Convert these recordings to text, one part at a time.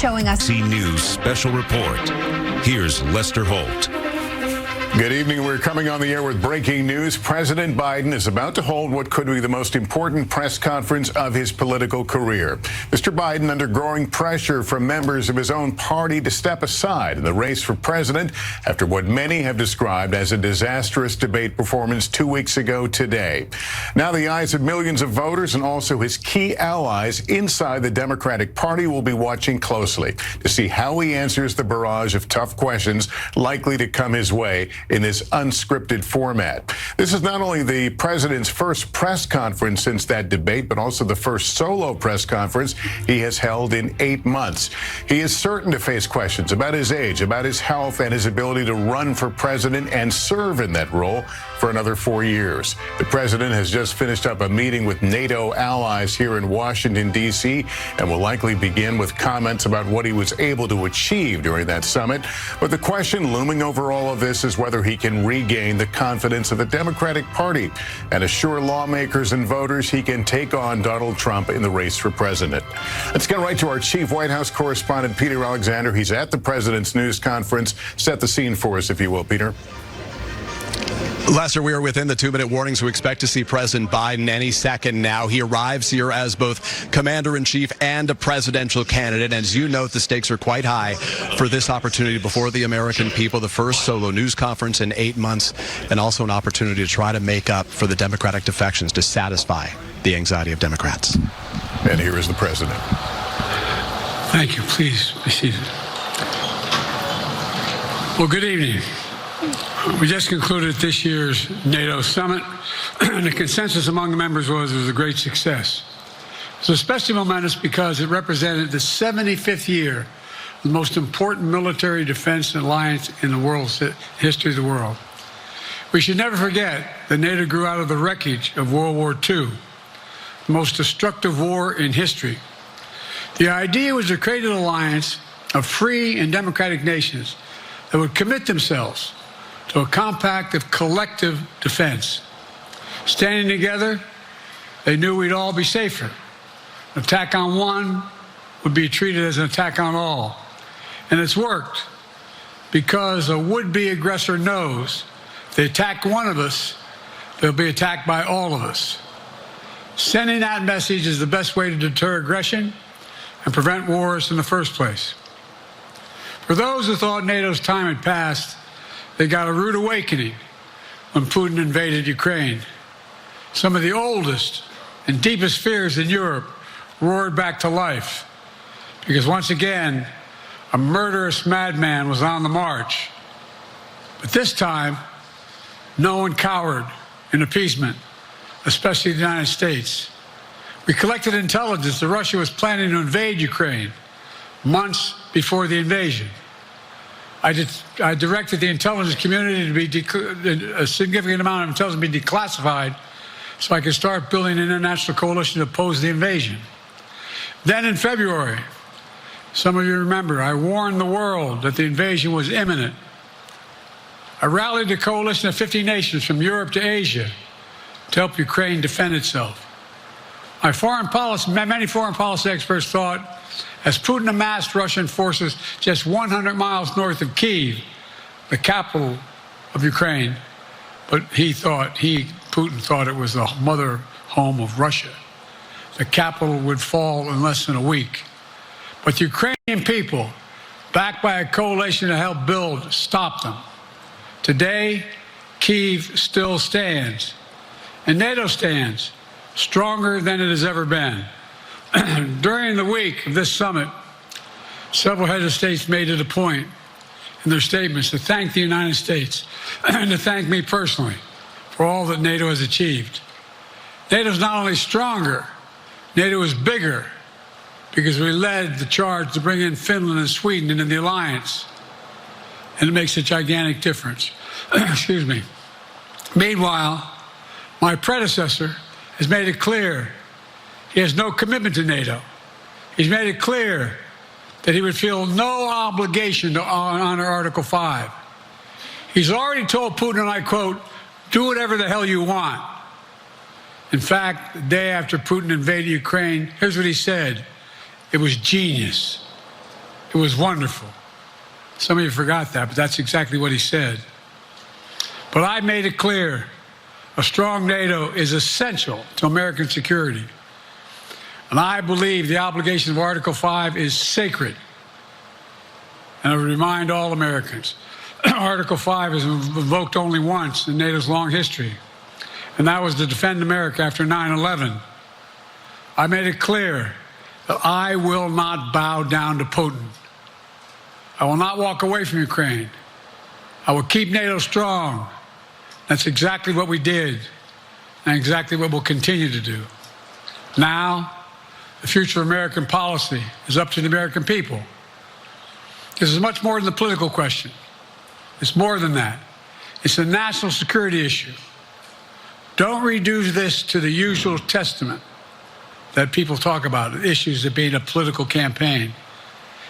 showing us. NBC News Special Report. Here's Lester Holt. Good evening. We're coming on the air with breaking news. President Biden is about to hold what could be the most important press conference of his political career. Mr. Biden under growing pressure from members of his own party to step aside in the race for president after what many have described as a disastrous debate performance 2 weeks ago today. Now the eyes of millions of voters and also his key allies inside the Democratic Party will be watching closely to see how he answers the barrage of tough questions likely to come his way in this unscripted format. This is not only the president's first press conference since that debate, but also the first solo press conference he has held in 8 months. He is certain to face questions about his age, about his health, and his ability to run for president and serve in that role for another 4 years. The president has just finished up a meeting with NATO allies here in Washington, D.C., and will likely begin with comments about what he was able to achieve during that summit. But the question looming over all of this is whether he can regain the confidence of the Democratic Party and assure lawmakers and voters he can take on Donald Trump in the race for president. Let's get right to our chief White House correspondent, Peter Alexander. He's at the president's news conference. Set the scene for us, if you will, Peter. Lester, we are within the 2-minute warnings. We expect to see President Biden any second now. He arrives here as both commander-in-chief and a presidential candidate. And as you note, the stakes are quite high for this opportunity before the American people, the first solo news conference in 8 months, and also an opportunity to try to make up for the Democratic defections, to satisfy the anxiety of Democrats. And here is the president. Thank you. Please be seated. Well, good evening. We just concluded this year's NATO summit, and the consensus among the members was it was a great success. It was especially momentous because it represented the 75th year of the most important military defense alliance in the world's history of the world. We should never forget that NATO grew out of the wreckage of World War II, the most destructive war in history. The idea was to create an alliance of free and democratic nations that would commit themselves to a compact of collective defense. Standing together, they knew we'd all be safer. An attack on one would be treated as an attack on all. And it's worked because a would-be aggressor knows if they attack one of us, they'll be attacked by all of us. Sending that message is the best way to deter aggression and prevent wars in the first place. For those who thought NATO's time had passed, they got a rude awakening when Putin invaded Ukraine. Some of the oldest and deepest fears in Europe roared back to life because once again, a murderous madman was on the march. But this time, no one cowered in appeasement, especially the United States. We collected intelligence that Russia was planning to invade Ukraine months before the invasion. I directed the intelligence community to be a significant amount of intelligence be declassified so I could start building an international coalition to oppose the invasion. Then in February, some of you remember, I warned the world that the invasion was imminent. I rallied a coalition of 50 nations from Europe to Asia to help Ukraine defend itself. Many foreign policy experts thought as Putin amassed Russian forces just 100 miles north of Kyiv, the capital of Ukraine, but Putin thought it was the mother home of Russia. The capital would fall in less than a week. But the Ukrainian people, backed by a coalition to help build, stopped them. Today, Kyiv still stands, and NATO stands stronger than it has ever been. During the week of this summit, several heads of states made it a point in their statements to thank the United States and to thank me personally for all that NATO has achieved. NATO is not only stronger, NATO is bigger because we led the charge to bring in Finland and Sweden into the alliance, and it makes a gigantic difference. Excuse me. Meanwhile, my predecessor has made it clear he has no commitment to NATO. He's made it clear that he would feel no obligation to honor Article 5. He's already told Putin, and I quote, "Do whatever the hell you want." In fact, the day after Putin invaded Ukraine, here's what he said. It was genius. It was wonderful. Some of you forgot that, but that's exactly what he said. But I made it clear, a strong NATO is essential to American security. And I believe the obligation of Article 5 is sacred. And I would remind all Americans, Article 5 is invoked only once in NATO's long history, and that was to defend America after 9/11. I made it clear that I will not bow down to Putin. I will not walk away from Ukraine. I will keep NATO strong. That's exactly what we did, and exactly what we'll continue to do. Now, the future of American policy is up to the American people. This is much more than a political question. It's more than that. It's a national security issue. Don't reduce this to the usual testament that people talk about, issues of being a political campaign.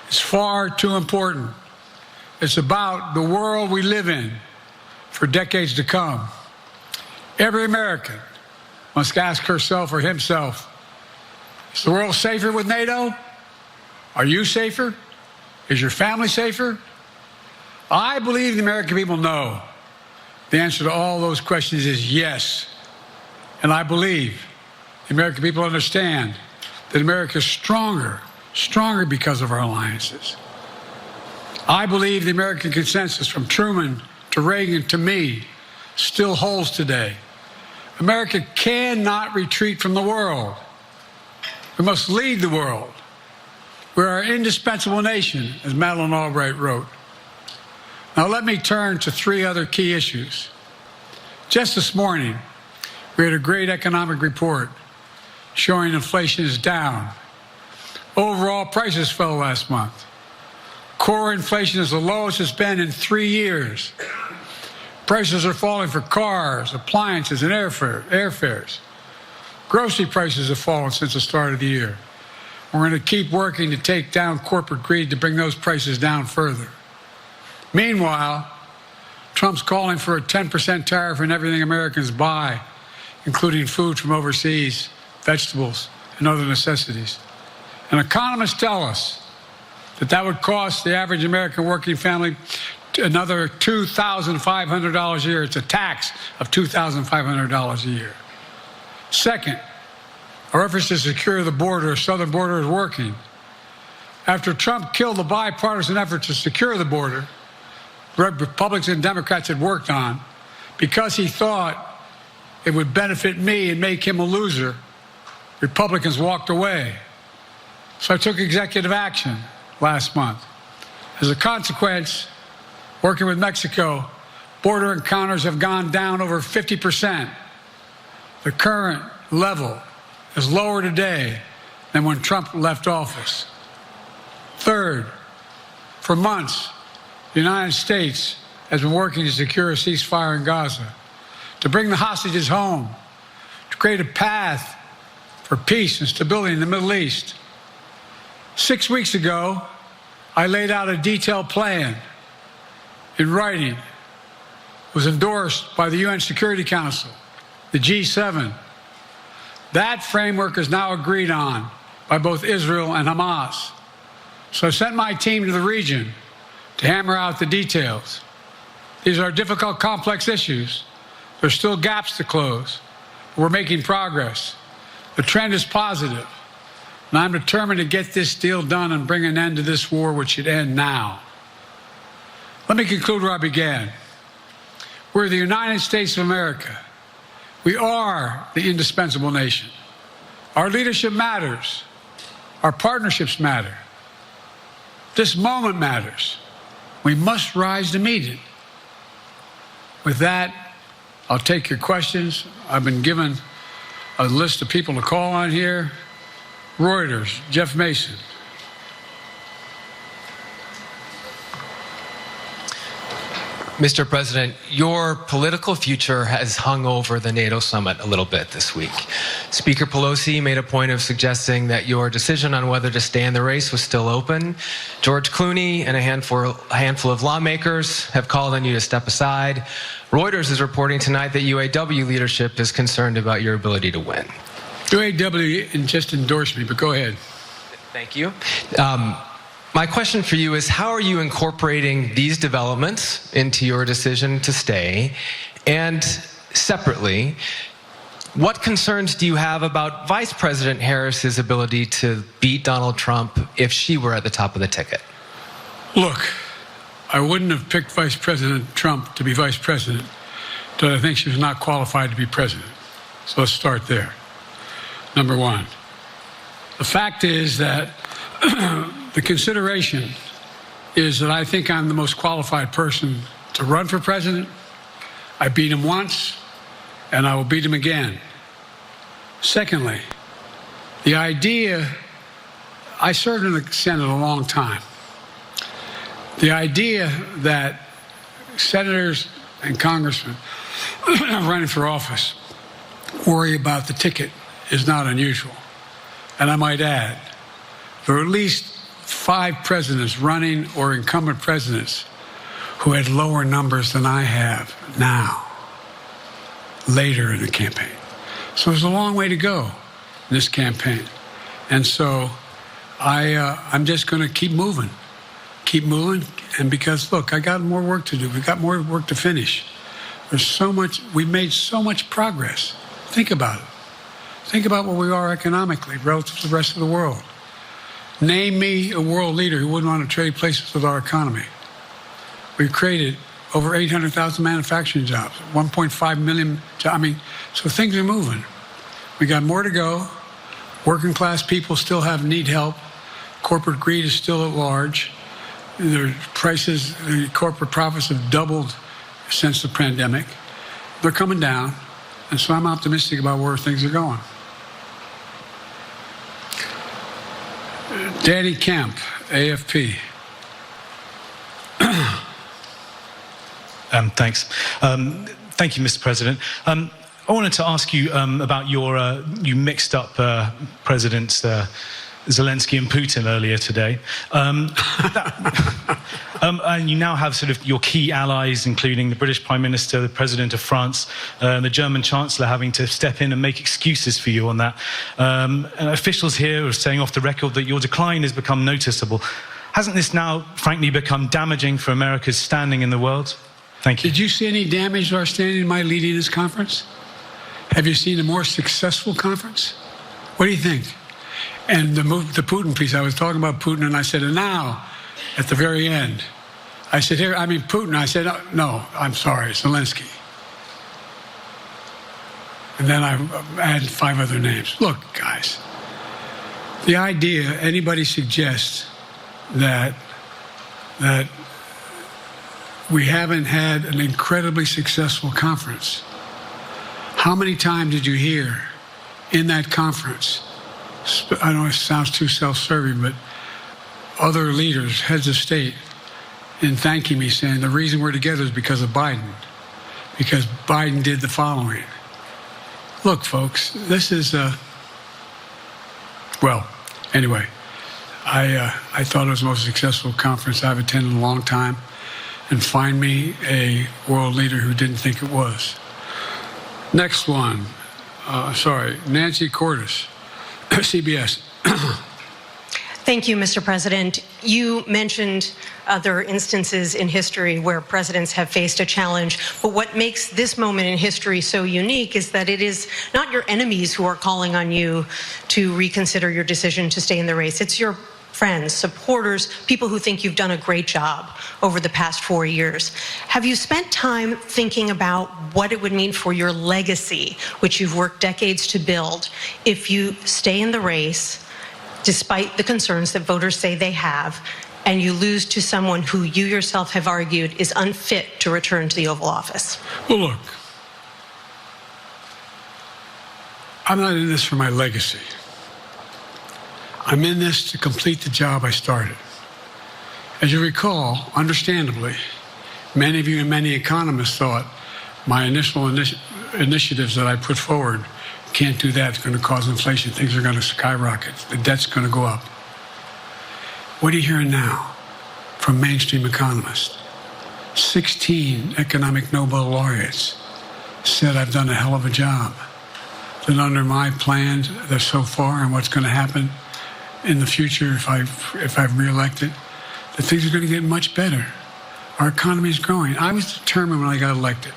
It's far too important. It's about the world we live in for decades to come. Every American must ask herself or himself, is the world safer with NATO? Are you safer? Is your family safer? I believe the American people know the answer to all those questions is yes. And I believe the American people understand that America is stronger because of our alliances. I believe the American consensus from Truman to Reagan to me still holds today. America cannot retreat from the world. We must lead the world. We're an indispensable nation, as Madeleine Albright wrote. Now let me turn to three other key issues. Just this morning, we had a great economic report showing inflation is down. Overall prices fell last month. Core inflation is the lowest it's been in 3 years. Prices are falling for cars, appliances, and airfares. Grocery prices have fallen since the start of the year. We're going to keep working to take down corporate greed to bring those prices down further. Meanwhile, Trump's calling for a 10% tariff on everything Americans buy, including food from overseas, vegetables, and other necessities. And economists tell us that that would cost the average American working family another $2,500 a year. It's a tax of $2,500 a year. Second, our efforts to secure the border, the southern border, is working. After Trump killed the bipartisan effort to secure the border, Republicans and Democrats had worked on, because he thought it would benefit me and make him a loser, Republicans walked away. So I took executive action last month. As a consequence, working with Mexico, border encounters have gone down over 50%. The current level is lower today than when Trump left office. Third, for months, the United States has been working to secure a ceasefire in Gaza, to bring the hostages home, to create a path for peace and stability in the Middle East. 6 weeks ago, I laid out a detailed plan in writing. It was endorsed by the UN Security Council, the G7. That framework is now agreed on by both Israel and Hamas. So I sent my team to the region to hammer out the details. These are difficult, complex issues. There's still gaps to close. We're making progress. The trend is positive. And I'm determined to get this deal done and bring an end to this war, which should end now. Let me conclude where I began. We're the United States of America. We are the indispensable nation. Our leadership matters. Our partnerships matter. This moment matters. We must rise to meet it. With that, I'll take your questions. I've been given a list of people to call on here. Reuters, Jeff Mason. Mr. President, your political future has hung over the NATO summit a little bit this week. Speaker Pelosi made a point of suggesting that your decision on whether to stay in the race was still open. George Clooney and a handful of lawmakers have called on you to step aside. Reuters is reporting tonight that UAW leadership is concerned about your ability to win. UAW just endorsed me, but go ahead. Thank you. My question for you is, how are you incorporating these developments into your decision to stay? And separately, what concerns do you have about Vice President Harris's ability to beat Donald Trump if she were at the top of the ticket? Look, I wouldn't have picked Vice President Trump to be vice president because I think she was not qualified to be president. So let's start there. Number one, the fact is that the consideration is that I think I'm the most qualified person to run for president. I beat him once, and I will beat him again. Secondly, the idea, I served in the Senate a long time. The idea that senators and congressmen running for office worry about the ticket is not unusual. And I might add, there are at least 5 presidents running or incumbent presidents who had lower numbers than I have now, later in the campaign. So there's a long way to go in this campaign. And so I'm just going to keep moving, and because, look, I got more work to do. We've got more work to finish. There's so much, we've made so much progress. Think about it. Think about where we are economically relative to the rest of the world. Name me a world leader who wouldn't want to trade places with our economy. We've created over 800,000 manufacturing jobs, 1.5 million jobs. I mean, so things are moving. We got more to go. Working class people still need help. Corporate greed is still at large. Their prices, the corporate profits have doubled since the pandemic. They're coming down, and so I'm optimistic about where things are going. Danny Kemp, AFP. Thanks. Thank you, Mr. President. I wanted to ask you about you mixed up Presidents Zelensky and Putin earlier today. And you now have sort of your key allies, including the British Prime Minister, the President of France, and the German Chancellor having to step in and make excuses for you on that. And officials here are saying off the record that your decline has become noticeable. Hasn't this now, frankly, become damaging for America's standing in the world? Thank you. Did you see any damage to our standing in my leading this conference? Have you seen a more successful conference? What do you think? And the Putin piece, I was talking about Putin, and I said, and now, at the very end, I said, Putin. I said, no, I'm sorry, Zelensky. And then I added 5 other names. Look, guys, the idea anybody suggests that we haven't had an incredibly successful conference. How many times did you hear in that conference, I know it sounds too self-serving, but other leaders, heads of state, in thanking me, saying the reason we're together is because of Biden, because Biden did the following. Look, folks, this is well, anyway, I thought it was the most successful conference I've attended in a long time, and find me a world leader who didn't think it was. Next one, Nancy Cordes, CBS. Thank you, Mr. President. You mentioned other instances in history where presidents have faced a challenge, but what makes this moment in history so unique is that it is not your enemies who are calling on you to reconsider your decision to stay in the race. It's your friends, supporters, people who think you've done a great job over the past 4 years. Have you spent time thinking about what it would mean for your legacy, which you've worked decades to build, if you stay in the race, despite the concerns that voters say they have, and you lose to someone who you yourself have argued is unfit to return to the Oval Office? Well, look, I'm not in this for my legacy. I'm in this to complete the job I started. As you recall, understandably, many of you and many economists thought my initial initiatives that I put forward, can't do that, it's going to cause inflation, things are going to skyrocket, the debt's going to go up. What are you hearing now from mainstream economists? 16 economic Nobel laureates said I've done a hell of a job. That under my plans, so far, and what's going to happen in the future if I'm reelected, that things are going to get much better. Our economy is growing. I was determined when I got elected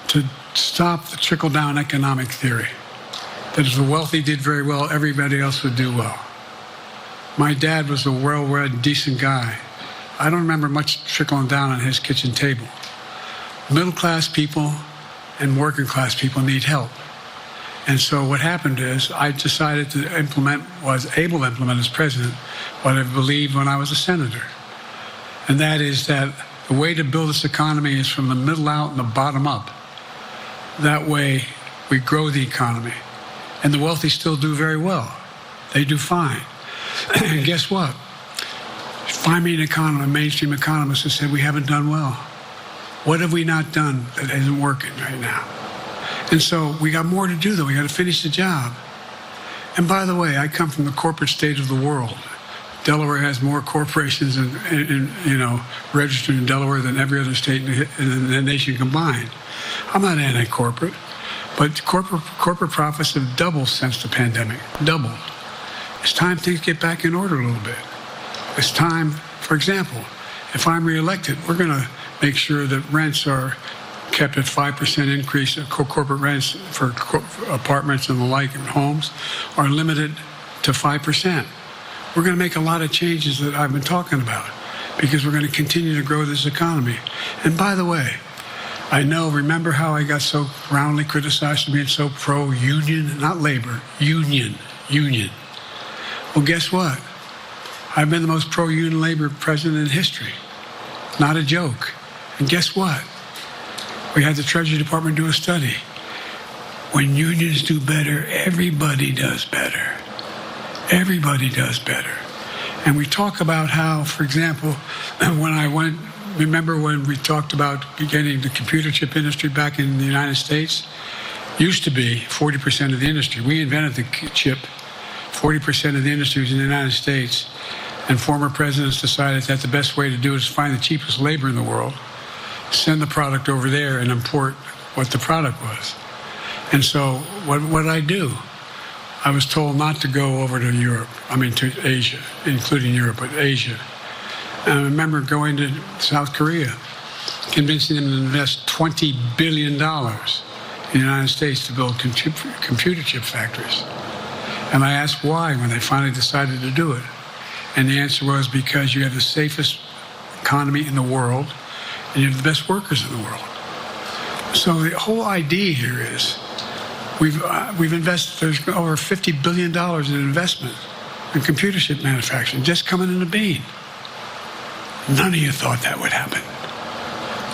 to stop the trickle-down economic theory, that if the wealthy did very well, everybody else would do well. My dad was a well-read, decent guy. I don't remember much trickling down on his kitchen table. Middle-class people and working-class people need help. And so what happened is I decided to was able to implement as president what I believed when I was a senator. And that is that the way to build this economy is from the middle out and the bottom up. That way we grow the economy. And the wealthy still do very well. They do fine. And guess what? Find me a mainstream economist who said we haven't done well. What have we not done that isn't working right now? And so we got more to do, though. We got to finish the job. And by the way, I come from the corporate state of the world. Delaware has more corporations registered in Delaware than every other state in the nation combined. I'm not anti-corporate, but corporate profits have doubled since the pandemic. Doubled. It's time things get back in order a little bit. It's time, for example, if I'm reelected, we're going to make sure that rents are kept at 5% increase. Corporate rents for apartments and the like and homes are limited to 5%. We're going to make a lot of changes that I've been talking about because we're going to continue to grow this economy. And by the way, remember how I got so roundly criticized for being so pro-union, not labor, union. Well, guess what? I've been the most pro-union labor president in history. Not a joke. And guess what? We had the Treasury Department do a study. When unions do better, everybody does better. Everybody does better. And we talk about how, for example, remember when we talked about getting the computer chip industry back in the United States? Used to be 40% of the industry. We invented the chip. 40% of the industry was in the United States. And former presidents decided that the best way to do it is find the cheapest labor in the world, send the product over there and import what the product was. And so what did I do? I was told not to go over to to Asia, including Europe, but Asia. And I remember going to South Korea, convincing them to invest $20 billion in the United States to build computer chip factories. And I asked why when they finally decided to do it. And the answer was because you have the safest economy in the world and you have the best workers in the world. So the whole idea here is we've invested, there's over $50 billion in investment in computer chip manufacturing just coming into being. None of you thought that would happen.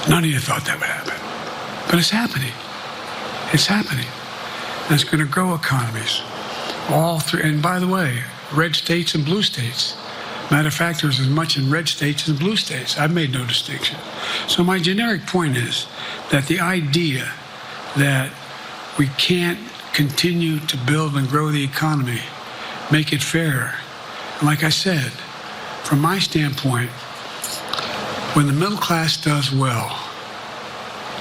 None of you thought that would happen. But it's happening. It's happening. And it's going to grow economies. All through, and by the way, red states and blue states. Matter of fact, there's as much in red states as blue states. I've made no distinction. So my generic point is that the idea that we can't continue to build and grow the economy, make it fair. And like I said, from my standpoint, when the middle class does well,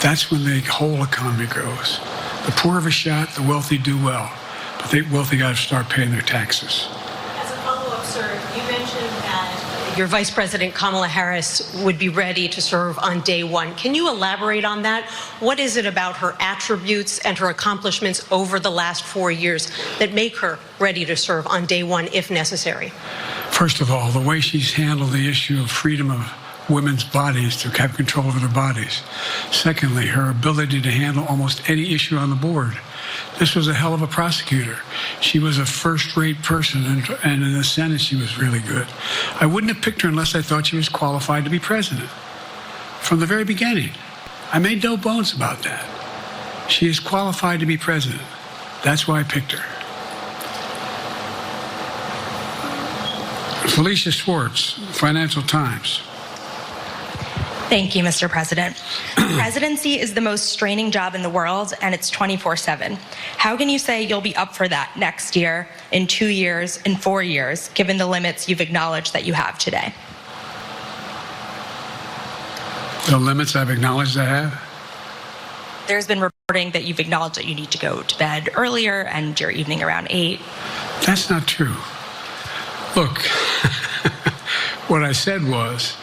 that's when the whole economy grows. The poor have a shot, the wealthy do well. But the wealthy got to start paying their taxes. As a follow-up, sir, you mentioned that your Vice President Kamala Harris would be ready to serve on day one. Can you elaborate on that? What is it about her attributes and her accomplishments over the last 4 years that make her ready to serve on day one if necessary? First of all, the way she's handled the issue of freedom of women's bodies to have control over their bodies. Secondly, her ability to handle almost any issue on the board. This was a hell of a prosecutor. She was a first-rate person, and in the Senate, she was really good. I wouldn't have picked her unless I thought she was qualified to be president. From the very beginning, I made no bones about that. She is qualified to be president. That's why I picked her. Felicia Schwartz, Financial Times. Thank you, Mr. President. Presidency is the most straining job in the world, and it's 24/7. How can you say you'll be up for that next year, in 2 years, in 4 years, given the limits you've acknowledged that you have today? The limits I've acknowledged I have? There's been reporting that you've acknowledged that you need to go to bed earlier and your evening around 8. That's not true. Look, What I said was,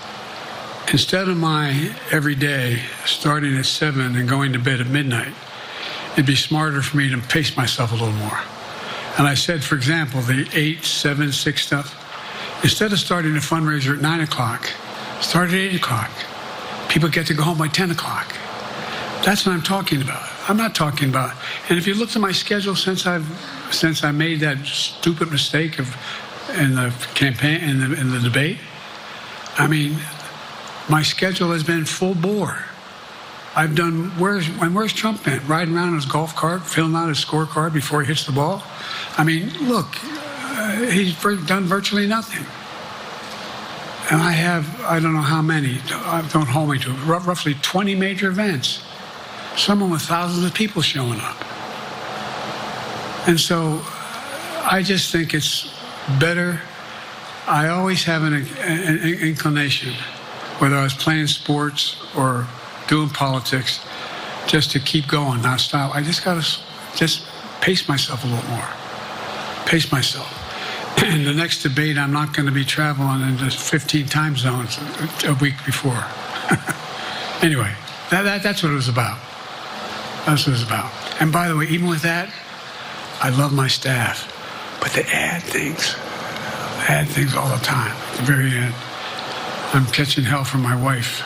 instead of my every day starting at 7 and going to bed at midnight, it'd be smarter for me to pace myself a little more. And I said, for example, the 8, 7, 6 stuff, instead of starting a fundraiser at 9 o'clock, start at 8 o'clock. People get to go home by 10 o'clock. That's what I'm talking about. I'm not talking about, and if you looked at my schedule since I made that stupid mistake in the campaign, in the debate, I mean, my schedule has been full bore. I've done, where's Trump been? Riding around in his golf cart, filling out his scorecard before he hits the ball? I mean, look, he's done virtually nothing. And I have, I don't know how many, don't hold me to it, roughly 20 major events. Someone with thousands of people showing up. And so I just think it's better. I always have an inclination, whether I was playing sports or doing politics, just to keep going, not stop. I just got to just pace myself a little more. Pace myself. And the next debate, I'm not going to be traveling into 15 time zones a week before. Anyway, that's what it was about. That's what it was about. And by the way, even with that, I love my staff, but they add things. They add things all the time. At the very end, I'm catching hell from my wife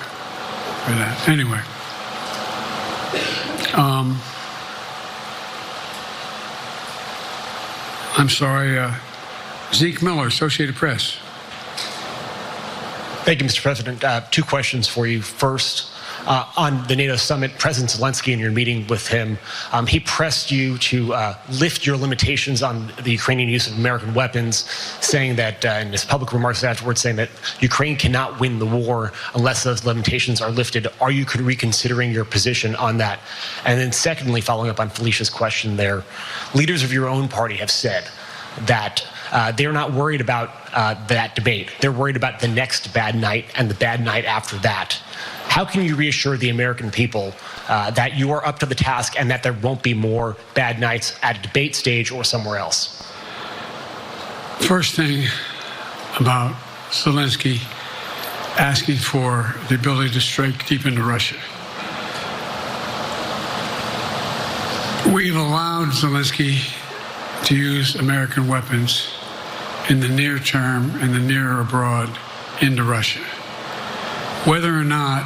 for that. Anyway, I'm sorry, Zeke Miller, Associated Press. Thank you, Mr. President. Two questions for you. First, on the NATO summit, President Zelensky, in your meeting with him, he pressed you to lift your limitations on the Ukrainian use of American weapons, saying that, in his public remarks afterwards, saying that Ukraine cannot win the war unless those limitations are lifted. Are you reconsidering your position on that? And then secondly, following up on Felicia's question there, leaders of your own party have said that they're not worried about that debate. They're worried about the next bad night and the bad night after that. How can you reassure the American people that you are up to the task and that there won't be more bad nights at a debate stage or somewhere else? First thing about Zelensky asking for the ability to strike deep into Russia. We've allowed Zelensky to use American weapons in the near term and the near or abroad into Russia. Whether or not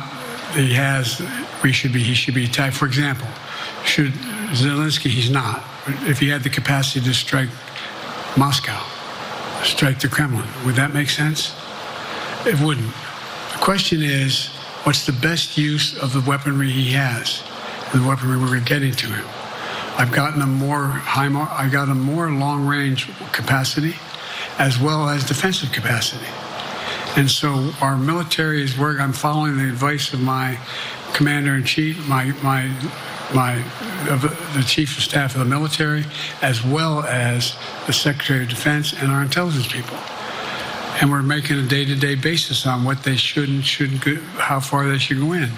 he should be attacked. For example, should Zelensky, he's not. If he had the capacity to strike Moscow, strike the Kremlin, would that make sense? It wouldn't. The question is, what's the best use of the weaponry he has, and the weaponry we're getting to him? I've gotten a more long-range capacity, as well as defensive capacity. And so our military is working. I'm following the advice of my commander-in-chief, the chief of staff of the military, as well as the Secretary of Defense and our intelligence people. And we're making a day-to-day basis on what they should and shouldn't go, how far they should go in.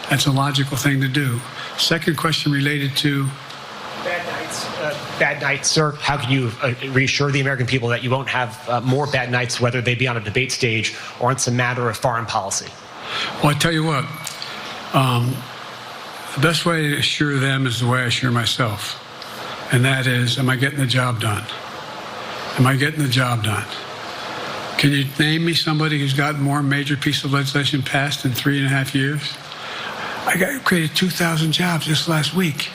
That's a logical thing to do. Second question related to bad nights, sir. How can you reassure the American people that you won't have more bad nights, whether they be on a debate stage or it's a matter of foreign policy? Well, I tell you what, the best way to assure them is the way I assure myself. And that is, am I getting the job done? Am I getting the job done? Can you name me somebody who's gotten more major piece of legislation passed in 3.5 years? I created 2,000 jobs just last week.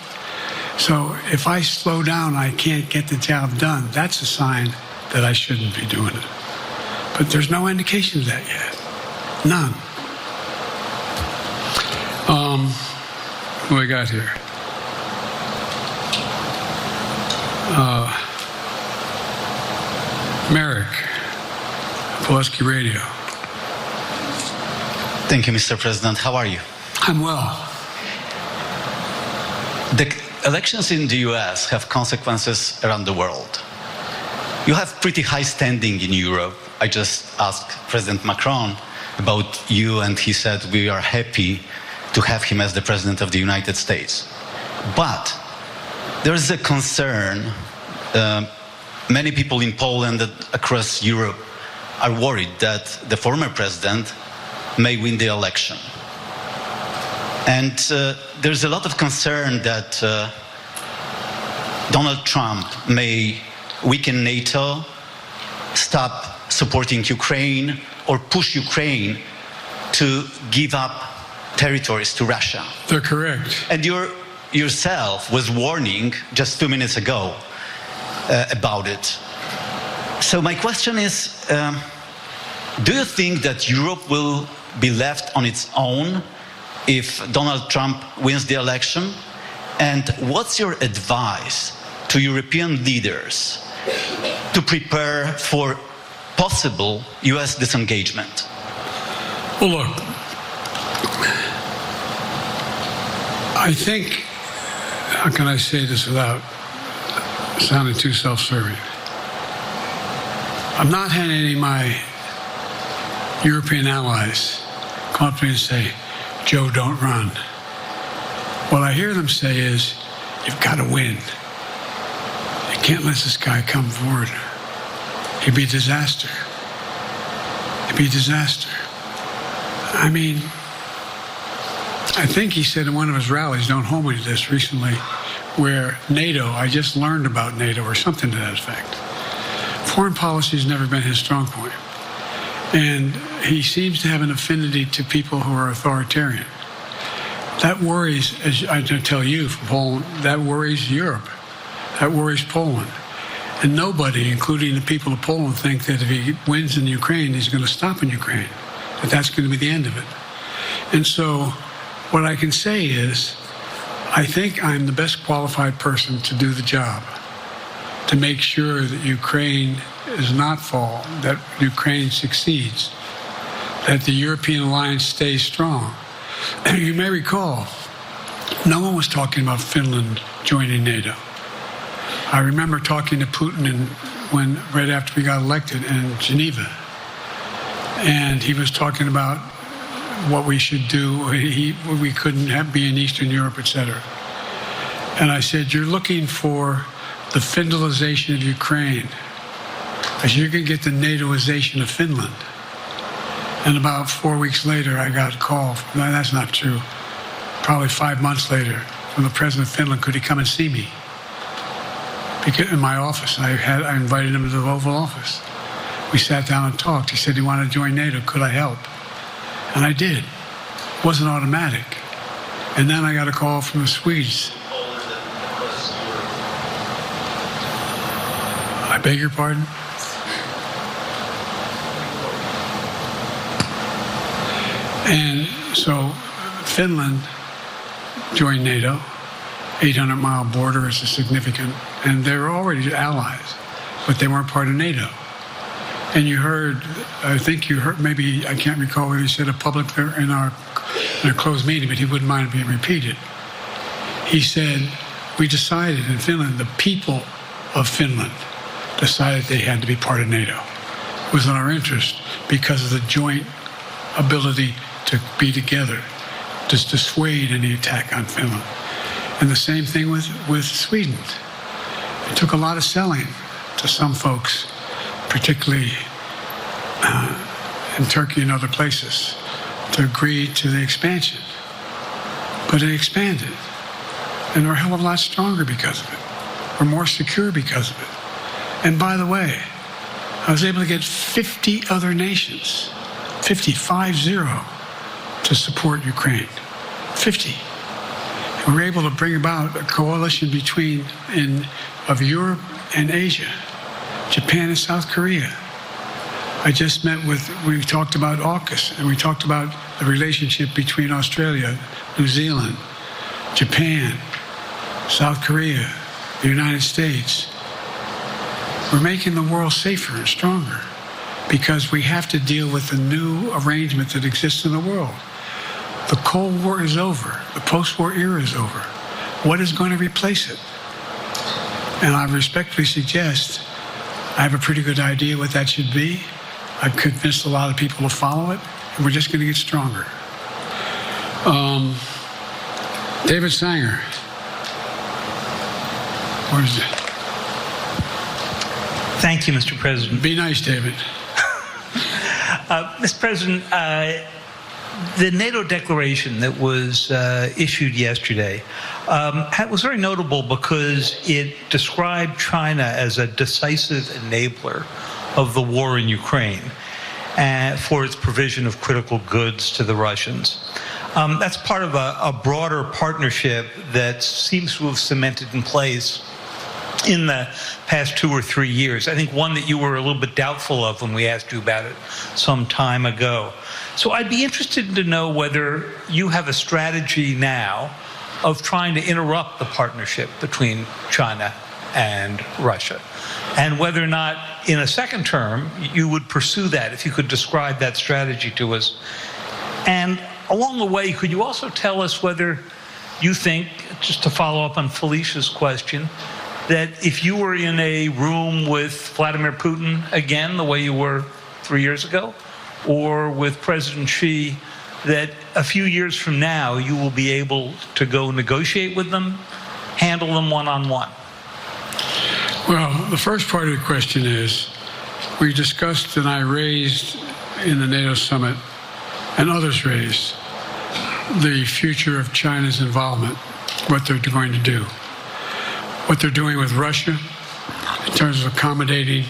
So if I slow down, I can't get the job done. That's a sign that I shouldn't be doing it. But there's no indication of that yet. None. What do I got here? Merrick, Pulaski Radio. Thank you, Mr. President. How are you? I'm well. The elections in the US have consequences around the world. You have pretty high standing in Europe. I just asked President Macron about you, and he said we are happy to have him as the President of the United States. But there is a concern. Many people in Poland and across Europe are worried that the former president may win the election. And there's a lot of concern that Donald Trump may weaken NATO, stop supporting Ukraine, or push Ukraine to give up territories to Russia. They're correct. And you yourself was warning just 2 minutes ago about it. So my question is, do you think that Europe will be left on its own if Donald Trump wins the election? And what's your advice to European leaders to prepare for possible US disengagement? Well, look, I think, how can I say this without sounding too self-serving? I'm not having any of my European allies come up to me and say, Joe, don't run. What I hear them say is, you've got to win. You can't let this guy come forward. He'd be a disaster. He'd be a disaster. I mean, I think he said in one of his rallies, don't hold me to this, recently, where NATO, I just learned about NATO or something to that effect. Foreign policy has never been his strong point. And he seems to have an affinity to people who are authoritarian. That worries, as I tell you from Poland, that worries Europe. That worries Poland. And nobody, including the people of Poland, think that if he wins in Ukraine, he's going to stop in Ukraine, that that's going to be the end of it. And so what I can say is, I think I'm the best qualified person to do the job, to make sure that Ukraine does not fall, that Ukraine succeeds, that the European alliance stays strong. You may recall, no one was talking about Finland joining NATO. I remember talking to Putin right after we got elected in Geneva, and he was talking about what we should do. We couldn't be in Eastern Europe, etc. And I said, you're looking for the Finlandization of Ukraine, as you're going to get the NATOization of Finland. And about 4 weeks later, I got a call. No, that's not true. Probably 5 months later, from the president of Finland, could he come and see me? In my office. I invited him to the Oval Office. We sat down and talked. He said he wanted to join NATO. Could I help? And I did. It wasn't automatic. And then I got a call from the Swedes. I beg your pardon? And so Finland joined NATO. 800-mile border is a significant, and they were already allies, but they weren't part of NATO. And you heard, I think you heard, maybe, I can't recall whether he said it publicly in our closed meeting, but he wouldn't mind it being repeated. He said, we decided in Finland, the people of Finland decided they had to be part of NATO. It was in our interest because of the joint ability to be together, to dissuade any attack on Finland. And the same thing with Sweden. It took a lot of selling to some folks, particularly in Turkey and other places, to agree to the expansion. But it expanded. And we're a hell of a lot stronger because of it. We're more secure because of it. And by the way, I was able to get 50 other nations, 50, to support Ukraine. 50. We were able to bring about a coalition of Europe and Asia, Japan and South Korea. I just we talked about AUKUS, and we talked about the relationship between Australia, New Zealand, Japan, South Korea, the United States. We're making the world safer and stronger because we have to deal with the new arrangement that exists in the world. The Cold War is over. The post-war era is over. What is going to replace it? And I respectfully suggest I have a pretty good idea what that should be. I've convinced a lot of people to follow it, and we're just going to get stronger. David Sanger. Where is it? Thank you, Mr. President. Be nice, David. Mr. President, the NATO declaration that was issued yesterday was very notable because it described China as a decisive enabler of the war in Ukraine for its provision of critical goods to the Russians. That's part of a broader partnership that seems to have cemented in place in the past 2 or 3 years. I think one that you were a little bit doubtful of when we asked you about it some time ago. So I'd be interested to know whether you have a strategy now of trying to interrupt the partnership between China and Russia, and whether or not in a second term you would pursue that, if you could describe that strategy to us. And along the way, could you also tell us whether you think, just to follow up on Felicia's question, that if you were in a room with Vladimir Putin again, the way you were 3 years ago, or with President Xi, that a few years from now you will be able to go negotiate with them, handle them one-on-one? Well, the first part of the question is, we discussed and I raised in the NATO summit, and others raised, the future of China's involvement, what they're going to do, what they're doing with Russia in terms of accommodating,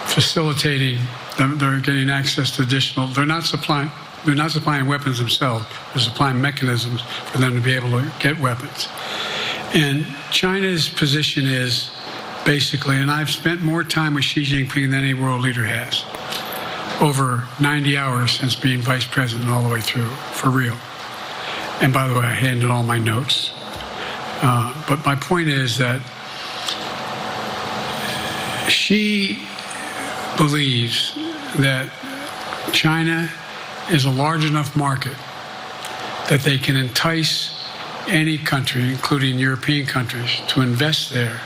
facilitating. They're getting access to additional. They're not supplying weapons themselves. They're supplying mechanisms for them to be able to get weapons. And China's position is basically, and I've spent more time with Xi Jinping than any world leader has, over 90 hours since being vice president all the way through, for real. And by the way, I handed all my notes. But my point is that Xi believes that China is a large enough market that they can entice any country, including European countries, to invest there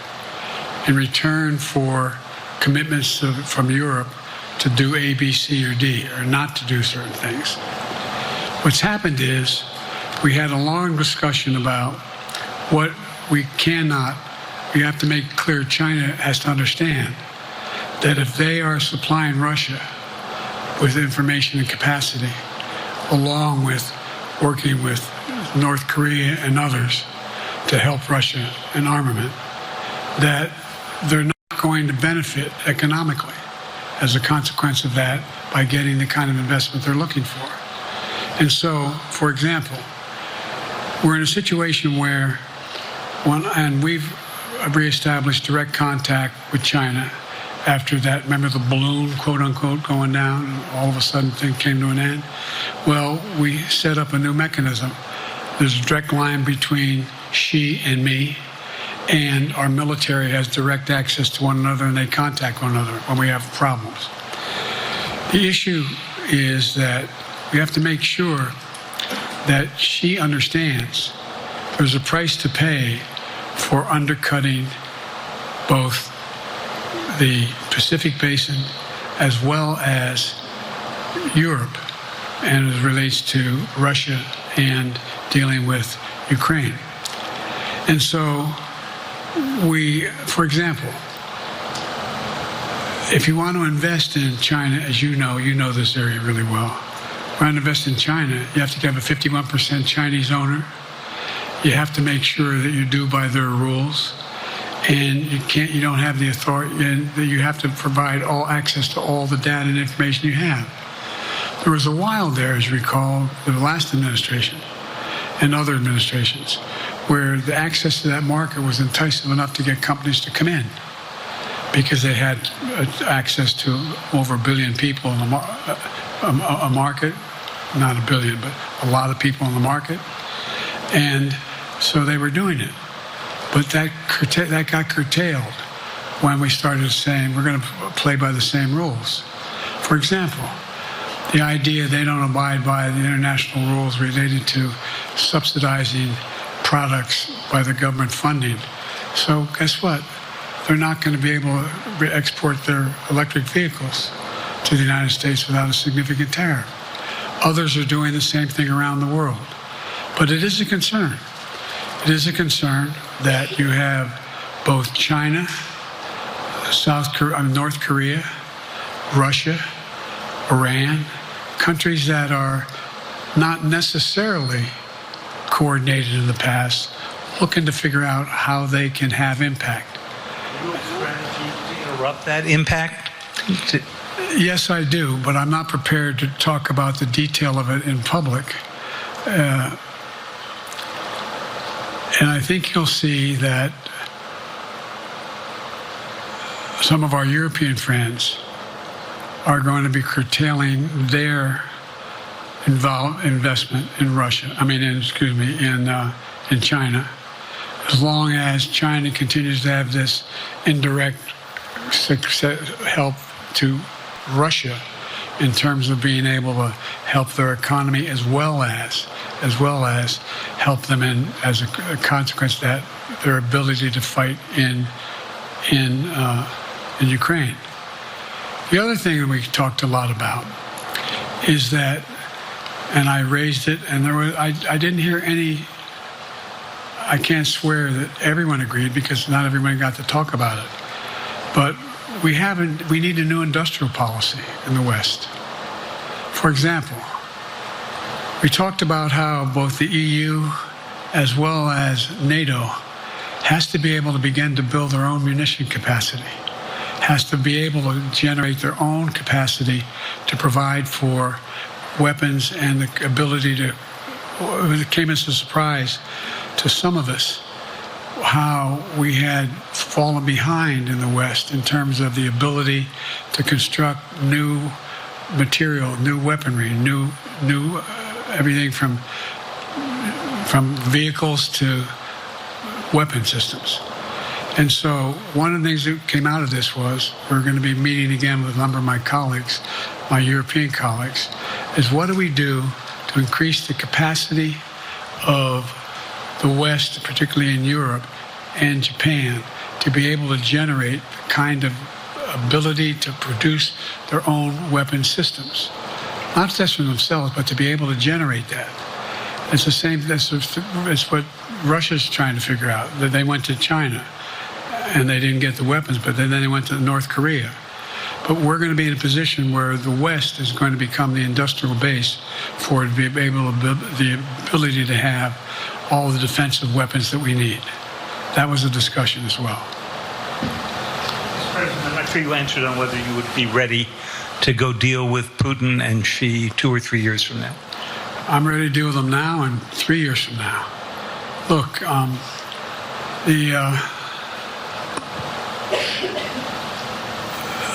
in return for commitments from Europe to do A, B, C, or D, or not to do certain things. What's happened is we had a long discussion about what we have to make clear. China has to understand that if they are supplying Russia with information and capacity, along with working with North Korea and others to help Russia in armament, that they're not going to benefit economically as a consequence of that by getting the kind of investment they're looking for. And so, for example, we're in a situation where, and we've reestablished direct contact with China after that, remember the balloon, quote unquote, going down, and all of a sudden things came to an end? Well, we set up a new mechanism. There's a direct line between Xi and me, and our military has direct access to one another, and they contact one another when we have problems. The issue is that we have to make sure that Xi understands there's a price to pay for undercutting both the Pacific Basin as well as Europe, and as it relates to Russia and dealing with Ukraine. And so for example, if you want to invest in China, as you know this area really well, want to invest in China, you have to have a 51% Chinese owner. You have to make sure that you do by their rules. And you don't have the authority, and you have to provide all access to all the data and information you have. There was a while there, as you recall, the last administration and other administrations, where the access to that market was enticing enough to get companies to come in because they had access to over 1 billion people in a market, not 1 billion, but a lot of people in the market. And so they were doing it. But that got curtailed when we started saying we're going to play by the same rules. For example, the idea they don't abide by the international rules related to subsidizing products by the government funding. So guess what? They're not going to be able to export their electric vehicles to the United States without a significant tariff. Others are doing the same thing around the world. But it is a concern. It is a concern that you have both China, North Korea, Russia, Iran, countries that are not necessarily coordinated in the past, looking to figure out how they can have impact. Do you have a strategy to interrupt that impact? Yes, I do, but I'm not prepared to talk about the detail of it in public. And I think you'll see that some of our European friends are going to be curtailing their investment in Russia. In China, as long as China continues to have this indirect help to Russia in terms of being able to help their economy as well as help them in, as a consequence of that, their ability to fight in Ukraine. The other thing that we talked a lot about is that, and I raised it, and I didn't hear any. I can't swear that everyone agreed because not everyone got to talk about it, but we need a new industrial policy in the West. For example, we talked about how both the EU as well as NATO has to be able to begin to build their own munition capacity, has to be able to generate their own capacity to provide for weapons and the ability to. It came as a surprise to some of us how we had fallen behind in the West in terms of the ability to construct new material, new weaponry, new everything from vehicles to weapon systems. And so one of the things that came out of this was we're going to be meeting again with a number of my colleagues, my European colleagues, is what do we do to increase the capacity of the West, particularly in Europe and Japan, to be able to generate the kind of ability to produce their own weapon systems. Not just for themselves, but to be able to generate that. It's the same, that's what Russia's trying to figure out. That they went to China and they didn't get the weapons, but then they went to North Korea. But we're going to be in a position where the West is going to become the industrial base for the ability to have all the defensive weapons that we need. That was a discussion as well. Mr. President, I'm not sure you answered on whether you would be ready to go deal with Putin and Xi 2 or 3 years from now. I'm ready to deal with them now and 3 years from now. Look,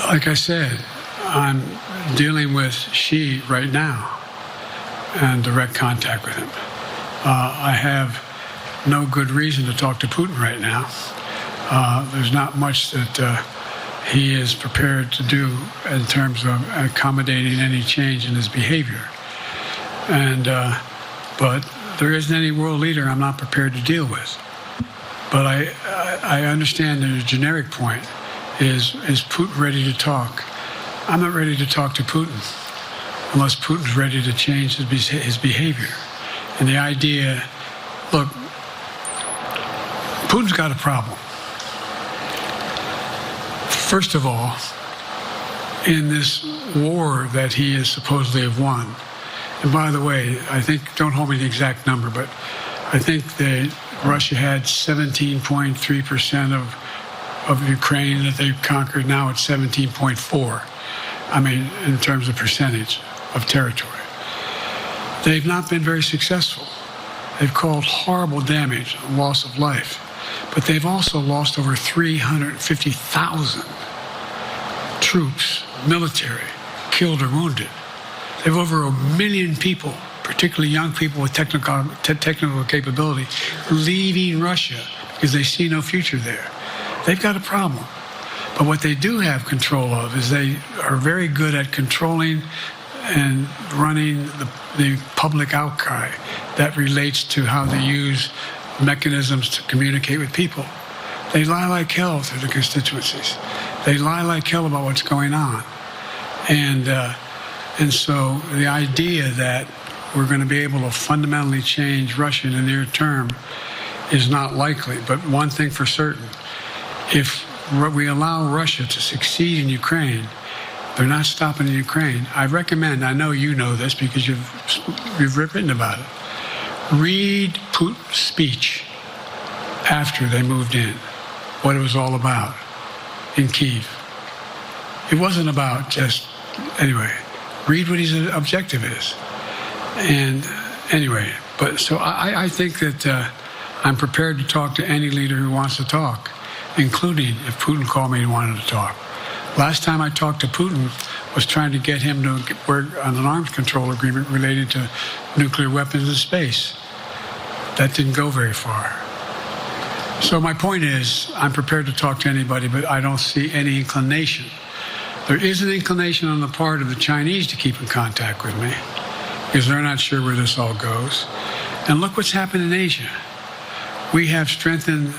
like I said, I'm dealing with Xi right now and direct contact with him. I have no good reason to talk to Putin right now. There's not much that he is prepared to do in terms of accommodating any change in his behavior. But there isn't any world leader I'm not prepared to deal with. But I understand that a generic point is Putin ready to talk? I'm not ready to talk to Putin unless Putin's ready to change his behavior. And the idea, look, Putin's got a problem. First of all, in this war that he is supposedly have won, and by the way, I think, don't hold me to the exact number, but I think that Russia had 17.3% of Ukraine that they conquered. Now it's 17.4. I mean, in terms of percentage of territory. They've not been very successful. They've caused horrible damage, loss of life. But they've also lost over 350,000 troops, military, killed or wounded. They have over 1 million people, particularly young people with technical capability, leaving Russia because they see no future there. They've got a problem. But what they do have control of is they are very good at controlling and running the public outcry that relates to how they use mechanisms to communicate with people. They lie like hell through the constituencies. They lie like hell about what's going on. And so the idea that we're going to be able to fundamentally change Russia in the near term is not likely. But one thing for certain, if we allow Russia to succeed in Ukraine, They're not stopping in Ukraine. I recommend, I know you know this because you've written about it, read Putin's speech after they moved in, what it was all about in Kyiv. It wasn't about just, anyway, read what his objective is. And anyway, but so I think that I'm prepared to talk to any leader who wants to talk, including if Putin called me and wanted to talk. Last time I talked to Putin was trying to get him to work on an arms control agreement related to nuclear weapons in space. That didn't go very far. So my point is, I'm prepared to talk to anybody, but I don't see any inclination. There is an inclination on the part of the Chinese to keep in contact with me because they're not sure where this all goes. And look what's happened in Asia. We have strengthened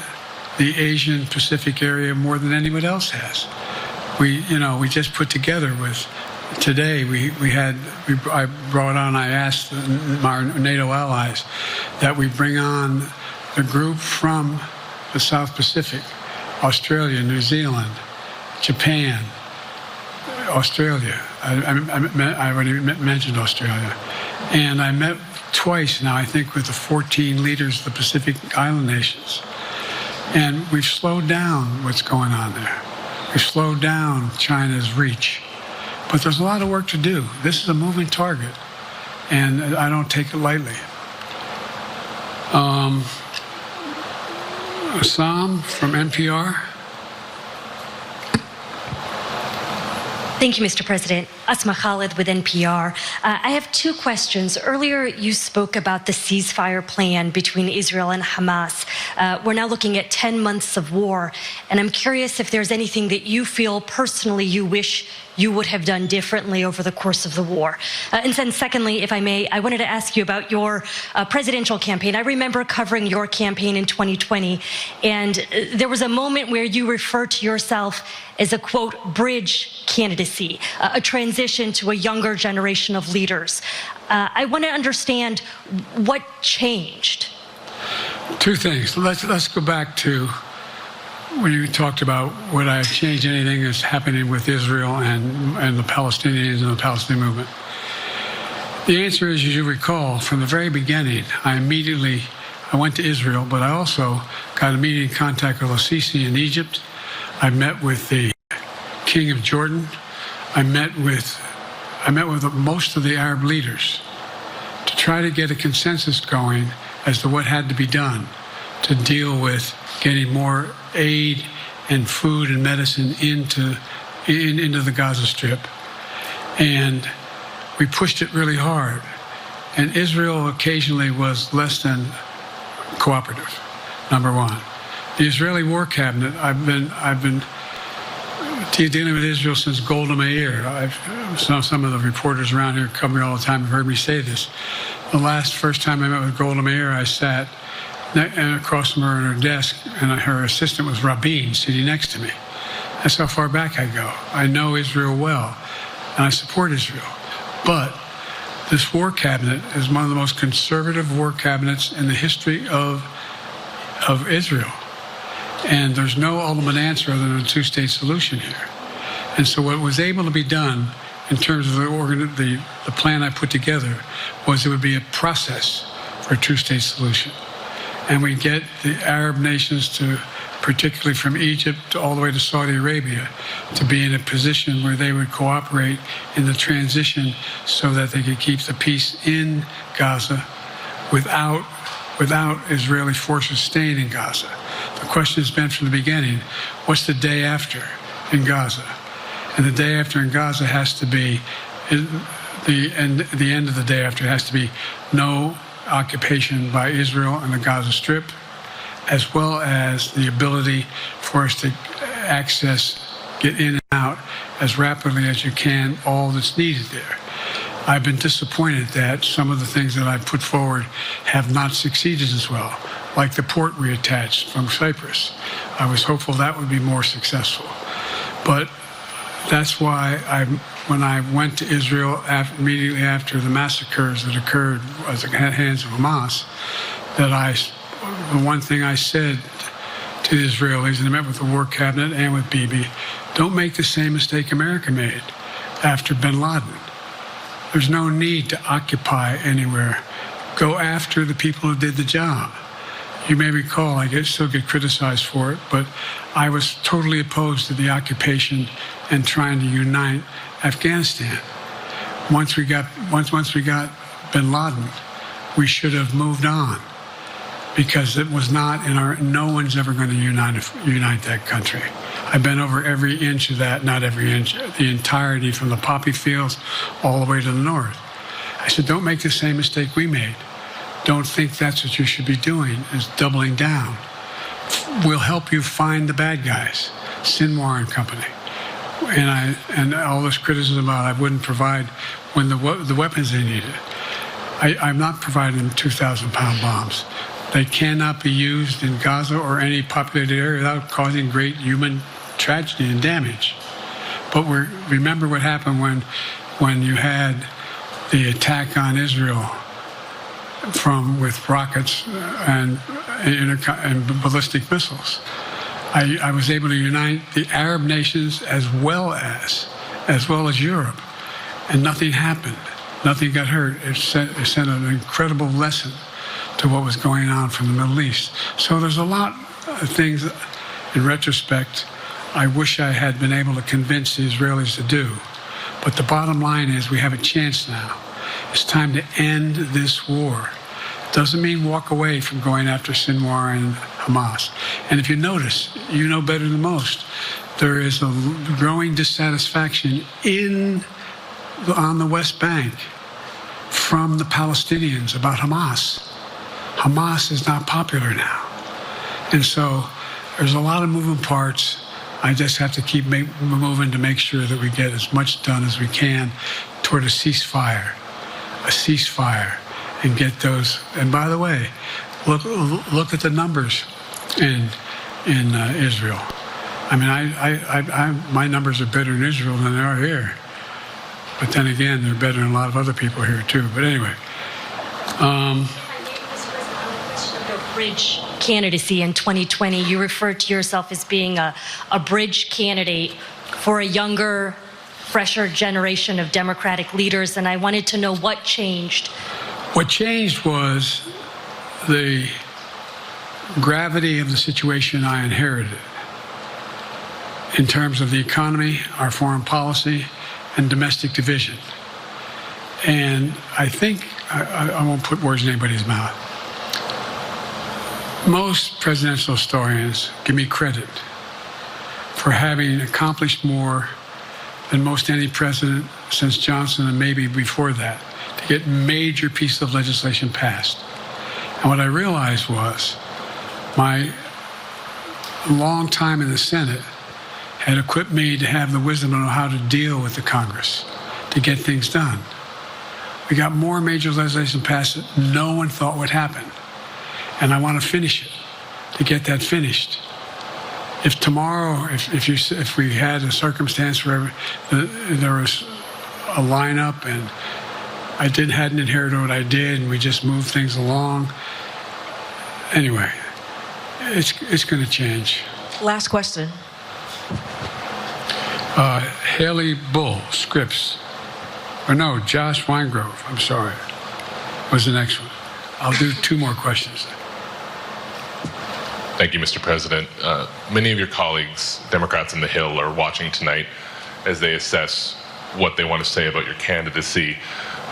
the Asian Pacific area more than anybody else has. We just put together with, today I brought on, I asked our NATO allies that we bring on the group from the South Pacific, Australia, New Zealand, Japan, Australia. I already mentioned Australia. And I met twice now, I think, with the 14 leaders of the Pacific Island nations. And we've slowed down what's going on there. We've slowed down China's reach. But there's a lot of work to do. This is a moving target, and I don't take it lightly. Assam from NPR. Thank you, Mr. President. Asma Khalid with NPR. I have two questions. Earlier, you spoke about the ceasefire plan between Israel and Hamas. We're now looking at 10 months of war, and I'm curious if there's anything that you feel personally you wish you would have done differently over the course of the war. And then secondly, if I may, I wanted to ask you about your presidential campaign. I remember covering your campaign in 2020, and there was a moment where you referred to yourself as a, quote, bridge candidacy, a transition to a younger generation of leaders. I want to understand what changed. Two things. Let's go back to when you talked about would I have changed anything that's happening with Israel and the Palestinians and the Palestinian movement. The answer is, as you recall, from the very beginning, I went to Israel, but I also got immediate contact with al-Sisi in Egypt. I met with the King of Jordan. I met with most of the Arab leaders to try to get a consensus going as to what had to be done to deal with getting more aid and food and medicine into the Gaza Strip. And we pushed it really hard. And Israel occasionally was less than cooperative, number one. The Israeli War Cabinet, I've been dealing with Israel since Golda Meir. Some of the reporters around here come here all the time have heard me say this. The first time I met with Golda Meir, I sat across from her at her desk, and her assistant was Rabin sitting next to me. That's how far back I go. I know Israel well, and I support Israel. But this war cabinet is one of the most conservative war cabinets in the history of Israel. And there's no ultimate answer other than a two-state solution here. And so what was able to be done in terms of the plan I put together was it would be a process for a two-state solution. And we get the Arab nations to, particularly from Egypt all the way to Saudi Arabia, to be in a position where they would cooperate in the transition so that they could keep the peace in Gaza without Israeli forces staying in Gaza. The question has been from the beginning, what's the day after in Gaza? And the day after in Gaza has to be, the end of the day after has to be no occupation by Israel in the Gaza Strip, as well as the ability for us to get in and out as rapidly as you can, all that's needed there. I've been disappointed that some of the things that I've put forward have not succeeded as well, like the port we attached from Cyprus. I was hopeful that would be more successful. But that's why when I went to Israel immediately after the massacres that occurred at the hands of Hamas, the one thing I said to the Israelis, and I met with the War Cabinet and with Bibi, don't make the same mistake America made. after bin Laden. There's no need to occupy anywhere. Go after the people who did the job. You may recall, I still get criticized for it, but I was totally opposed to the occupation and trying to unite Afghanistan. Once we got bin Laden, we should have moved on, because it was not in our. No one's ever going to unite that country. I've been over every inch of that, not every inch, the entirety from the poppy fields all the way to the north. I said, don't make the same mistake we made. Don't think that's what you should be doing, is doubling down. We'll help you find the bad guys, Sinwar and company. And all this criticism about I wouldn't provide when the weapons they needed. I'm not providing them 2,000-pound bombs. They cannot be used in Gaza or any populated area without causing great human tragedy and damage. But remember what happened when you had the attack on Israel with rockets and ballistic missiles. I was able to unite the Arab nations as well as Europe, and nothing happened. Nothing got hurt. It sent an incredible lesson to what was going on from the Middle East. So there's a lot of things, in retrospect, I wish I had been able to convince the Israelis to do. But the bottom line is we have a chance now. It's time to end this war. Doesn't mean walk away from going after Sinwar and Hamas. And if you notice, you know better than most, there is a growing dissatisfaction on the West Bank from the Palestinians about Hamas. Hamas is not popular now. And so there's a lot of moving parts. I just have to keep moving to make sure that we get as much done as we can toward a ceasefire, and get those. And by the way, look at the numbers in Israel. I mean, my numbers are better in Israel than they are here. But then again, they're better than a lot of other people here too. But anyway. Bridge candidacy in 2020. You referred to yourself as being a bridge candidate for a younger, fresher generation of Democratic leaders, and I wanted to know what changed. What changed was the gravity of the situation I inherited in terms of the economy, our foreign policy, and domestic division. And I think, I won't put words in anybody's mouth. Most presidential historians give me credit for having accomplished more than most any president since Johnson and maybe before that to get major pieces of legislation passed. And what I realized was my long time in the Senate had equipped me to have the wisdom to know how to deal with the Congress, to get things done. We got more major legislation passed that no one thought would happen. And I want to finish it, to get that finished. If tomorrow, if we had a circumstance where there was a lineup and I hadn't inherited what I did and we just moved things along, anyway, it's going to change. Last question. Haley Bull, Scripps. Or no, Josh Weingrove, I'm sorry, was the next one. I'll do two more questions. Thank you, Mr. President. Many of your colleagues, Democrats on the Hill, are watching tonight as they assess what they want to say about your candidacy.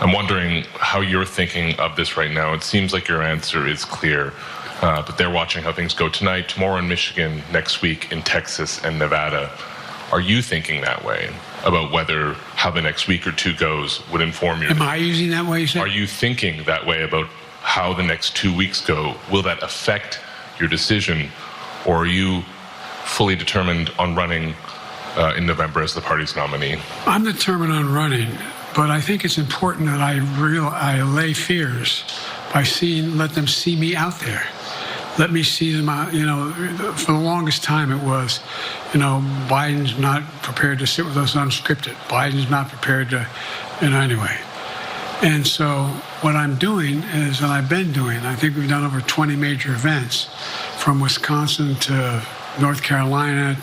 I'm wondering how you're thinking of this right now. It seems like your answer is clear, but they're watching how things go tonight, tomorrow in Michigan, next week in Texas and Nevada. Are you thinking that way about how the next week or two goes would inform your... Am I using that way, you say? Are you thinking that way about how the next 2 weeks go? Will that affect your decision, or are you fully determined on running in November as the party's nominee? I'm determined on running, but I think it's important that I allay fears by let them see me out there. Let me see them out. For the longest time it was, Biden's not prepared to sit with us unscripted. Biden's not prepared to, anyway. And so what I'm doing is, and I've been doing, I think we've done over 20 major events from Wisconsin to North Carolina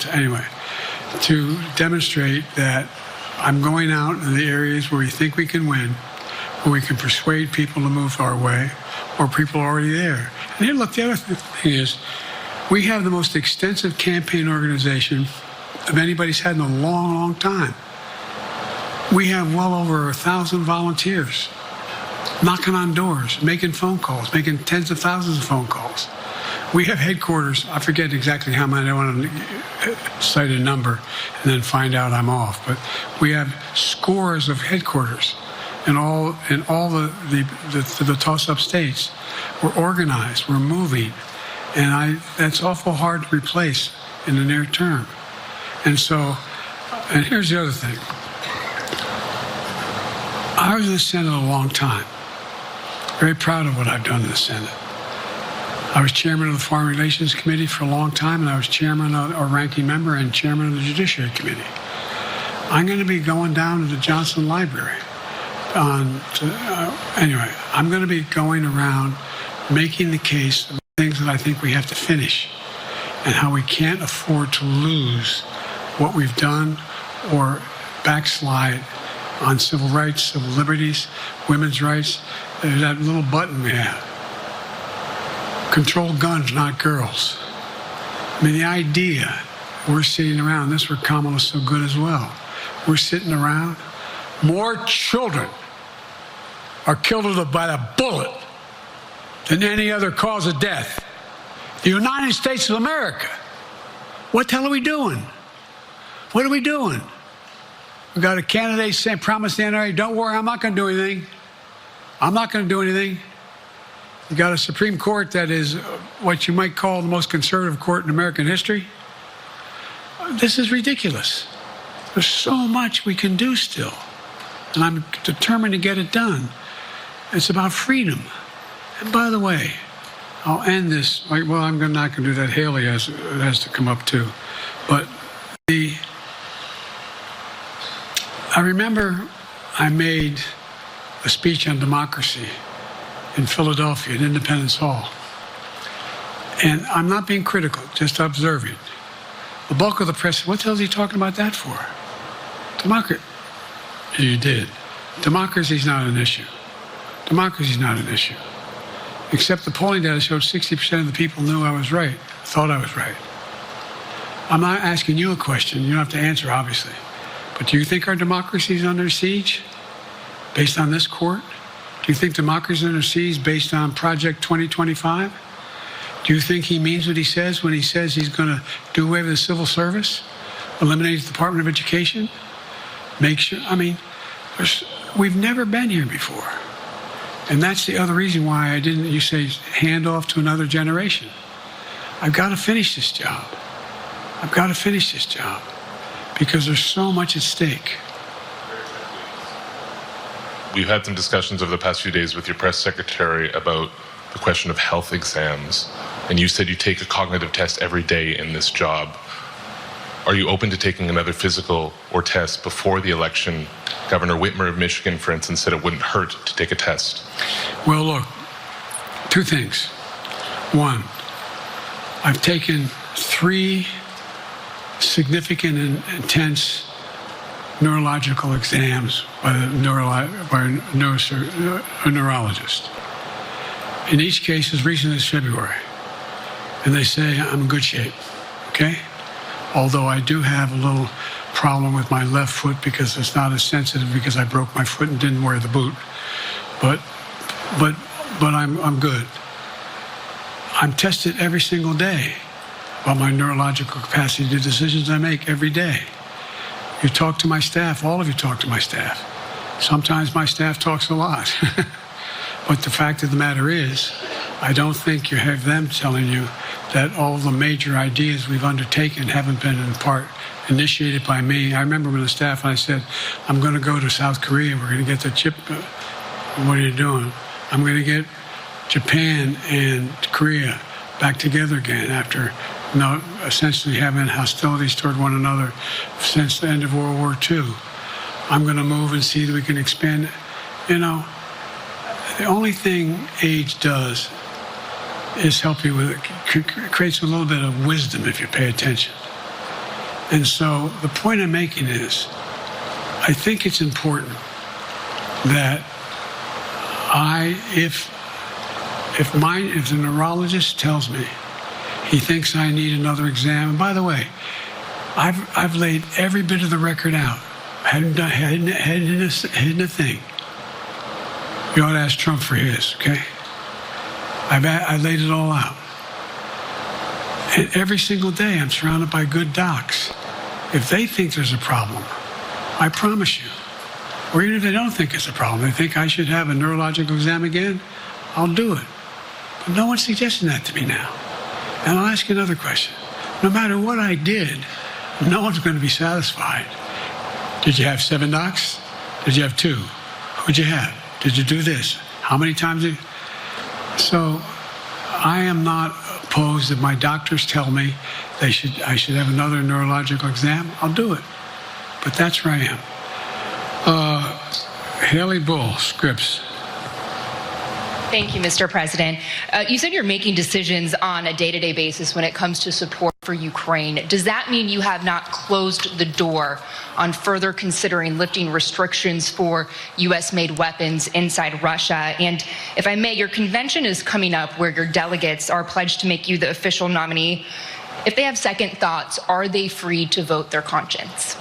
to demonstrate that I'm going out in the areas where we think we can win, where we can persuade people to move our way, or people are already there. And here, look, the other thing is, we have the most extensive campaign organization of anybody's had in a long, long time. We have well over 1,000 volunteers knocking on doors, making phone calls, making tens of thousands of phone calls. We have headquarters, I forget exactly how many, I want to cite a number and then find out I'm off, but we have scores of headquarters in all the toss-up states. We're organized, we're moving, and that's awful hard to replace in the near term. And so, and here's the other thing. I was in the Senate a long time. Very proud of what I've done in the Senate. I was chairman of the Foreign Relations Committee for a long time, and I was chairman or ranking member and chairman of the Judiciary Committee. I'm going to be going down to the Johnson Library. Anyway, I'm going to be going around making the case of things that I think we have to finish and how we can't afford to lose what we've done or backslide on civil rights, civil liberties, women's rights. There's that little button we have. Control guns, not girls. I mean, the idea, we're sitting around, this is where Kamala's so good as well. We're sitting around. More children are killed by a bullet than any other cause of death. The United States of America. What the hell are we doing? What are we doing? We got a candidate saying, promise the NRA, don't worry, I'm not going to do anything. I'm not going to do anything. You got a Supreme Court that is what you might call the most conservative court in American history. This is ridiculous. There's so much we can do still, and I'm determined to get it done. It's about freedom. And by the way, I'll end this. Well, I'm not going to do that. Haley has to come up too. But I remember I made a speech on democracy in Philadelphia at Independence Hall. And I'm not being critical, just observing. The bulk of the press said, what the hell is he talking about that for? Democracy. You did. Democracy's not an issue. Democracy's not an issue. Except the polling data showed 60% of the people knew I was right, thought I was right. I'm not asking you a question. You don't have to answer, obviously. But do you think our democracy is under siege based on this court? Do you think democracy is under siege based on Project 2025? Do you think he means what he says when he says he's going to do away with the civil service, eliminate the Department of Education, make sure, I mean, we've never been here before. And that's the other reason why you say, hand off to another generation. I've got to finish this job. I've got to finish this job because there's so much at stake. We've had some discussions over the past few days with your press secretary about the question of health exams, and you said you take a cognitive test every day in this job. Are you open to taking another physical or test before the election? Governor Whitmer of Michigan, for instance, said it wouldn't hurt to take a test. Well, look, two things. One, I've taken 3 significant and intense neurological exams by a neurologist. In each case, as recent as February. And they say I'm in good shape, okay? Although I do have a little problem with my left foot because it's not as sensitive because I broke my foot and didn't wear the boot. But I'm good. I'm tested every single day about my neurological capacity to do decisions I make every day. You talk to my staff, all of you talk to my staff. Sometimes my staff talks a lot. But the fact of the matter is, I don't think you have them telling you that all the major ideas we've undertaken haven't been in part initiated by me. I remember when the staff and I said, I'm going to go to South Korea, we're going to get the chip. What are you doing? I'm going to get Japan and Korea back together again after essentially having hostilities toward one another since the end of World War II. I'm going to move and see that we can expand. You know, the only thing age does is help you with it, creates a little bit of wisdom if you pay attention. And so the point I'm making is, I think it's important that if the neurologist tells me he thinks I need another exam, and by the way, I've laid every bit of the record out. Hadn't hidden a thing. You ought to ask Trump for his, okay? I laid it all out. And every single day I'm surrounded by good docs. If they think there's a problem, I promise you, or even if they don't think it's a problem, they think I should have a neurological exam again, I'll do it. But no one's suggesting that to me now. And I'll ask you another question. No matter what I did, no one's going to be satisfied. Did you have 7 docs? Did you have 2? Who'd you have? Did you do this? How many times did you? So I am not opposed if my doctors tell me I should have another neurological exam. I'll do it. But that's where I am. Haley Bull, Scripps. Thank you, Mr. President. You said you're making decisions on a day-to-day basis when it comes to support for Ukraine. Does that mean you have not closed the door on further considering lifting restrictions for U.S.-made weapons inside Russia? And if I may, your convention is coming up where your delegates are pledged to make you the official nominee. If they have second thoughts, are they free to vote their conscience?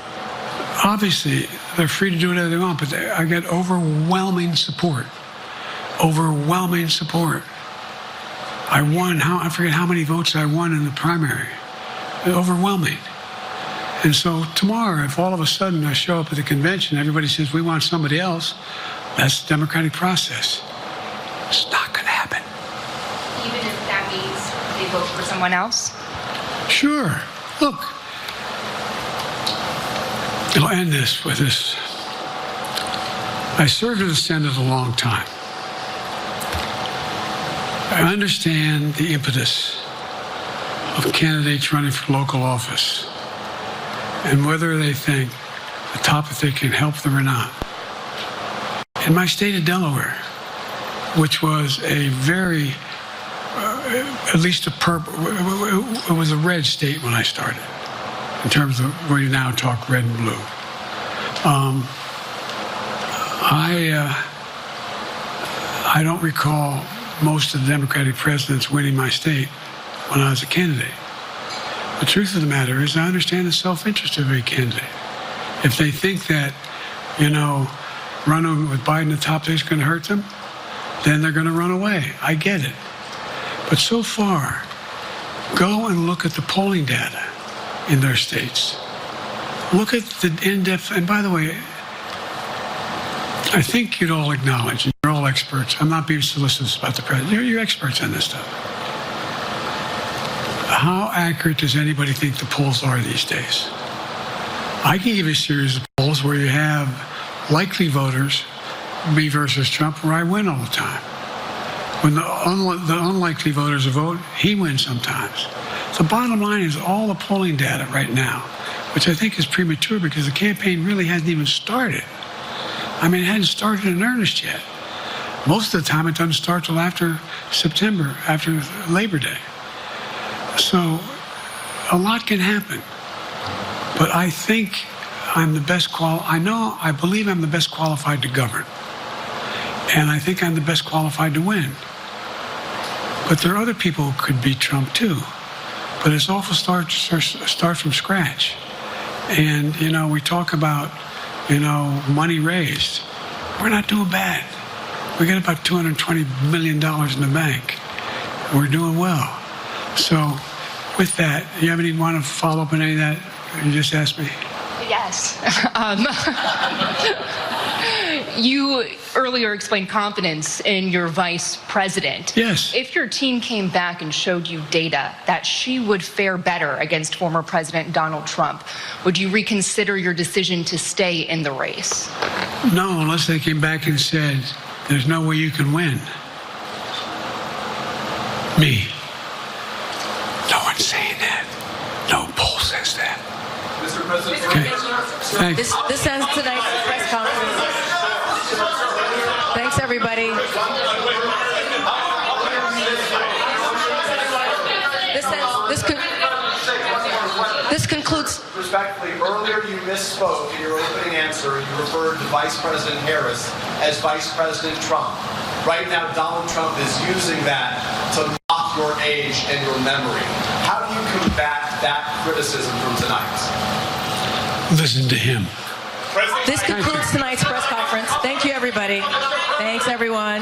Obviously, they're free to do whatever they want, but I get overwhelming support. Overwhelming support. I won, I forget how many votes I won in the primary. Overwhelming. And so tomorrow, if all of a sudden I show up at the convention, everybody says, we want somebody else, that's the democratic process. It's not going to happen. Even if that means they vote for someone else? Sure. Look, I'll end this with this. I served in the Senate a long time. I understand the impetus of candidates running for local office and whether they think the topic can help them or not. In my state of Delaware, which was a very, at least it was a red state when I started, in terms of where you now talk red and blue. I don't recall most of the Democratic presidents winning my state when I was a candidate. The truth of the matter is I understand the self-interest of every candidate. If they think that, running with Biden at the top is going to hurt them, then they're going to run away. I get it. But so far, go and look at the polling data in their states. Look at the in-depth, and by the way, I think you'd all acknowledge, and you're all experts. I'm not being solicitous about the president. You're experts on this stuff. How accurate does anybody think the polls are these days? I can give you a series of polls where you have likely voters, me versus Trump, where I win all the time. When the unlikely voters vote, he wins sometimes. The bottom line is all the polling data right now, which I think is premature because the campaign really hasn't even started. I mean, it hadn't started in earnest yet. Most of the time, it doesn't start till after September, after Labor Day. So a lot can happen. But I think I'm the best I believe I'm the best qualified to govern. And I think I'm the best qualified to win. But there are other people who could beat Trump too. But it's awful start from scratch. And, we talk about, money raised. We're not doing bad. We get about $220 million in the bank. We're doing well. So with that, you have any want to follow up on any of that you just asked me? Yes. You earlier explained confidence in your vice president. Yes. If your team came back and showed you data that she would fare better against former President Donald Trump, would you reconsider your decision to stay in the race? No, unless they came back and said, there's no way you can win. Me. No one's saying that. No poll says that. Mr. President, okay. This ends tonight's press conference. Thanks, everybody. This concludes. respectfully, earlier you misspoke in your opening answer. You referred to Vice President Harris as Vice President Trump. Right now, Donald Trump is using that to mock your age and your memory. How do you combat that criticism from tonight? Listen to him. This concludes tonight's press conference. Thank you, everybody. Thanks, everyone.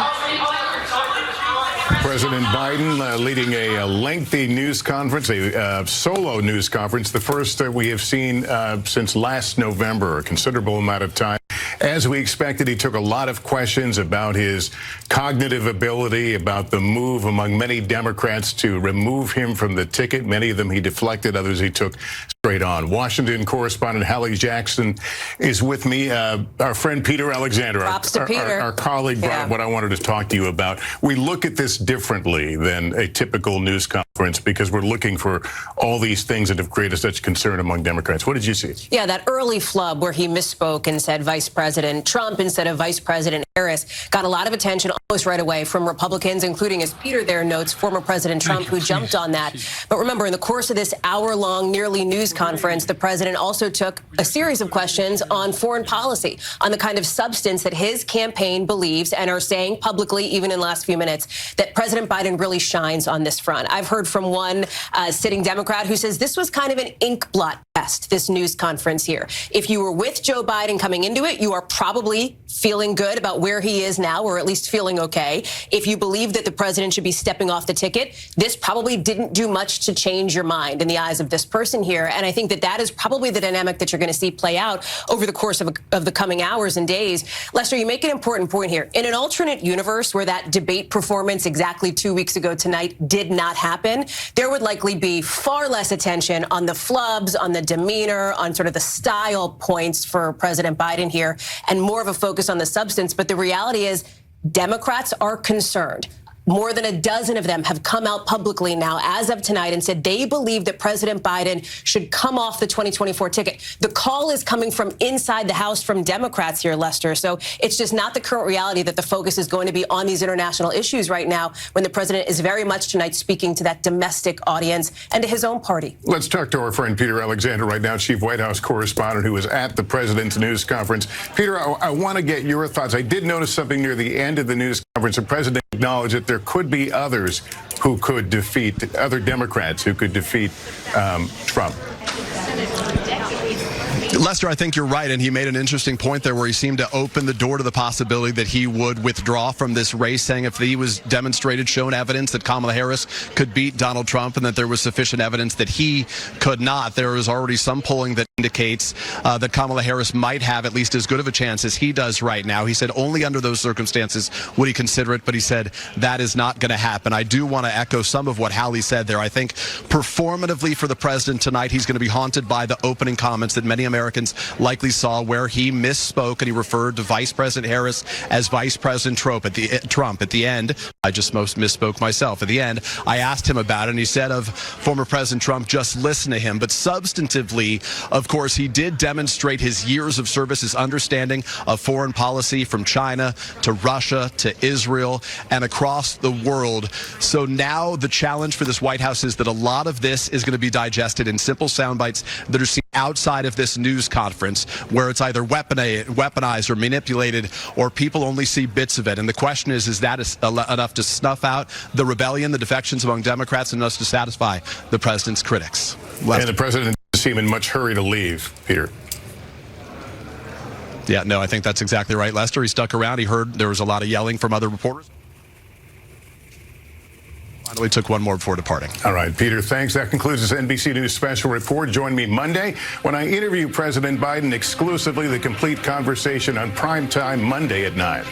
President Biden leading a lengthy news conference, a solo news conference, the first that we have seen since last November, a considerable amount of time. As we expected, he took a lot of questions about his cognitive ability, about the move among many Democrats to remove him from the ticket. Many of them he deflected, others he took straight on. Washington correspondent Hallie Jackson is with me. Our friend Peter Alexander, our colleague, brought what I wanted to talk to you about. We look at this differently than a typical news conference because we're looking for all these things that have created such concern among Democrats. What did you see? Yeah, that early flub where he misspoke and said Vice President Trump instead of Vice President Harris got a lot of attention almost right away from Republicans, including, as Peter there notes, former President Trump, who jumped on that. But remember, in the course of this hour-long, nearly news conference, the president also took a series of questions on foreign policy, on the kind of substance that his campaign believes and are saying publicly, even in the last few minutes, that President Biden really shines on this front. I've heard from one sitting Democrat who says this was kind of an ink blot test, this news conference here. If you were with Joe Biden coming into it, you are probably feeling good about where he is now, or at least feeling okay. If you believe that the president should be stepping off the ticket, this probably didn't do much to change your mind in the eyes of this person here. And I think that that is probably the dynamic that you're going to see play out over the course of the coming hours and days. Lester, you make an important point here. In an alternate universe where that debate performance exactly 2 weeks ago tonight did not happen, there would likely be far less attention on the flubs, on the demeanor, on sort of the style points for President Biden here, and more of a focus on the substance. But the reality is Democrats are concerned. More than a dozen of them have come out publicly now as of tonight and said they believe that President Biden should come off the 2024 ticket. The call is coming from inside the House from Democrats here, Lester. So it's just not the current reality that the focus is going to be on these international issues right now when the president is very much tonight speaking to that domestic audience and to his own party. Let's talk to our friend Peter Alexander right now, chief White House correspondent who was at the president's news conference. Peter, I want to get your thoughts. I did notice something near the end of the news conference. The president acknowledged that there could be others who could defeat, other Democrats who could defeat Trump. Lester, I think you're right, and he made an interesting point there where he seemed to open the door to the possibility that he would withdraw from this race, saying if he was shown evidence that Kamala Harris could beat Donald Trump and that there was sufficient evidence that he could not. There is already some polling that indicates that Kamala Harris might have at least as good of a chance as he does right now. He said only under those circumstances would he consider it, but he said that is not going to happen. I do want to echo some of what Hallie said there. I think performatively for the president tonight, he's going to be haunted by the opening comments that many Americans likely saw where he misspoke and he referred to Vice President Harris as Vice President Trump at the end. I just misspoke myself. At the end, I asked him about it, and he said of former President Trump, just listen to him. But substantively, of course, he did demonstrate his years of service, his understanding of foreign policy from China to Russia to Israel and across the world. So now the challenge for this White House is that a lot of this is going to be digested in simple sound bites that are seen outside of this news conference, where it's either weaponized or manipulated, or people only see bits of it. And the question is that enough to snuff out the rebellion, the defections among Democrats, and enough to satisfy the president's critics? And the president doesn't seem in much hurry to leave, Peter. Yeah, no, I think that's exactly right, Lester. He stuck around. He heard there was a lot of yelling from other reporters. Finally took one more before departing. All right, Peter, thanks. That concludes this NBC News special report. Join me Monday when I interview President Biden exclusively. The complete conversation on Primetime Monday at 9.